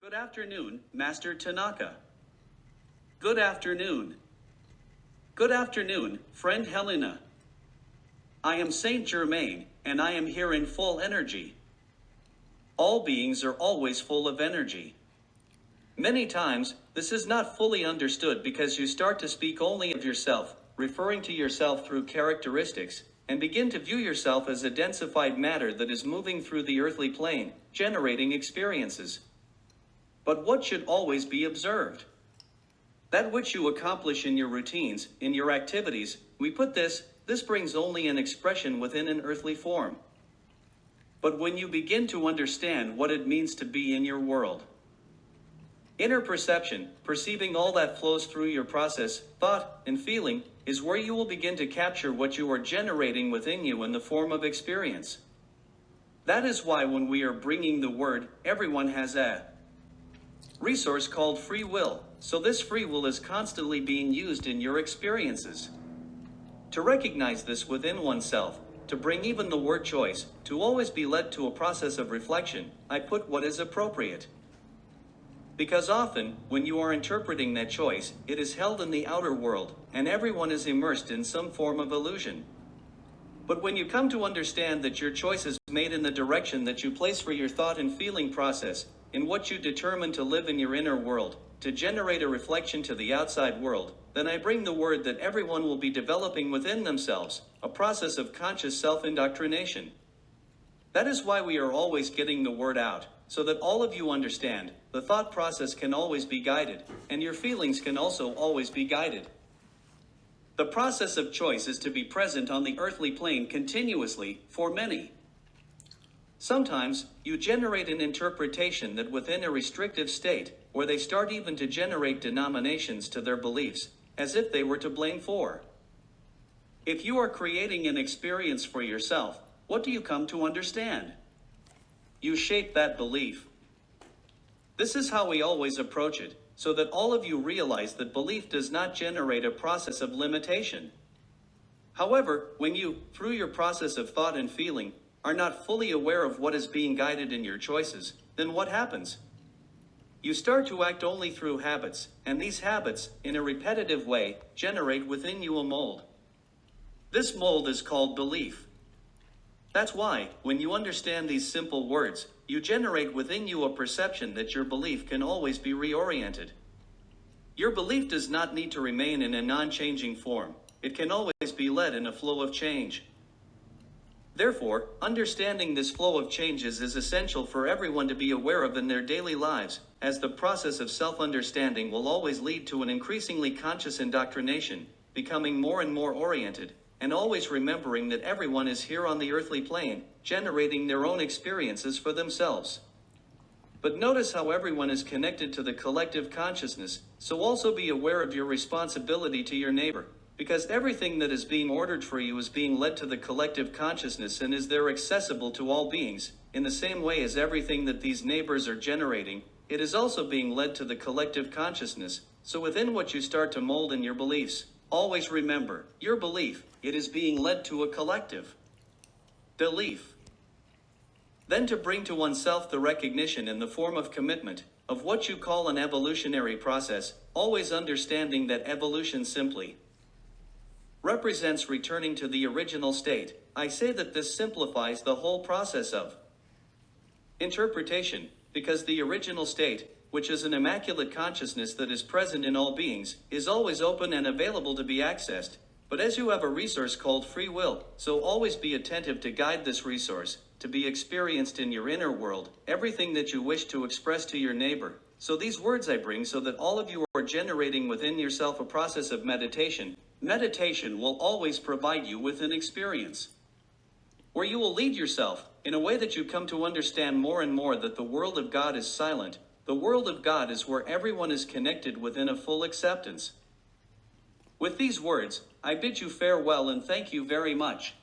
Good afternoon, Master Tanaka. Good afternoon. Good afternoon, friend Helena. I am Saint Germain, and I am here in full energy. All beings are always full of energy. Many times, this is not fully understood because you start to speak only of yourself, referring to yourself through characteristics, and begin to view yourself as a densified matter that is moving through the earthly plane, generating experiences. But what should always be observed? That which you accomplish in your routines, in your activities, this brings only an expression within an earthly form. But when you begin to understand what it means to be in your world, inner perception, perceiving all that flows through your process, thought, and feeling, is where you will begin to capture what you are generating within you in the form of experience. That is why when we are bringing the word, everyone has a resource called free will, so this free will is constantly being used in your experiences. To recognize this within oneself, to bring even the word choice, to always be led to a process of reflection, I put what is appropriate. Because often, when you are interpreting that choice, it is held in the outer world, and everyone is immersed in some form of illusion. But when you come to understand that your choice is made in the direction that you place for your thought and feeling process, in what you determine to live in your inner world, to generate a reflection to the outside world, then I bring the word that everyone will be developing within themselves, a process of conscious self-indoctrination. That is why we are always getting the word out, so that all of you understand, the thought process can always be guided, and your feelings can also always be guided. The process of choice is to be present on the earthly plane continuously, for many. Sometimes, you generate an interpretation that within a restrictive state, where they start even to generate denominations to their beliefs, as if they were to blame for. If you are creating an experience for yourself, what do you come to understand? You shape that belief. This is how we always approach it, so that all of you realize that belief does not generate a process of limitation. However, when you, through your process of thought and feeling, are not fully aware of what is being guided in your choices, then what happens? You start to act only through habits, and these habits, in a repetitive way, generate within you a mold. This mold is called belief. That's why, when you understand these simple words, you generate within you a perception that your belief can always be reoriented. Your belief does not need to remain in a non-changing form. It can always be led in a flow of change. Therefore, understanding this flow of changes is essential for everyone to be aware of in their daily lives, as the process of self-understanding will always lead to an increasingly conscious indoctrination, becoming more and more oriented, and always remembering that everyone is here on the earthly plane, generating their own experiences for themselves. But notice how everyone is connected to the collective consciousness, so also be aware of your responsibility to your neighbor, because everything that is being ordered for you is being led to the collective consciousness and is there accessible to all beings, in the same way as everything that these neighbors are generating, it is also being led to the collective consciousness, so within what you start to mold in your beliefs, always remember, your belief, it is being led to a collective belief. Then to bring to oneself the recognition in the form of commitment, of what you call an evolutionary process, always understanding that evolution simply represents returning to the original state. I say that this simplifies the whole process of interpretation, because the original state, which is an immaculate consciousness that is present in all beings, is always open and available to be accessed. But as you have a resource called free will, so always be attentive to guide this resource, to be experienced in your inner world, everything that you wish to express to your neighbor. So these words I bring so that all of you are generating within yourself a process of meditation. Meditation will always provide you with an experience where you will lead yourself in a way that you come to understand more and more that the world of God is silent. The world of God is where everyone is connected within a full acceptance. With these words, I bid you farewell and thank you very much.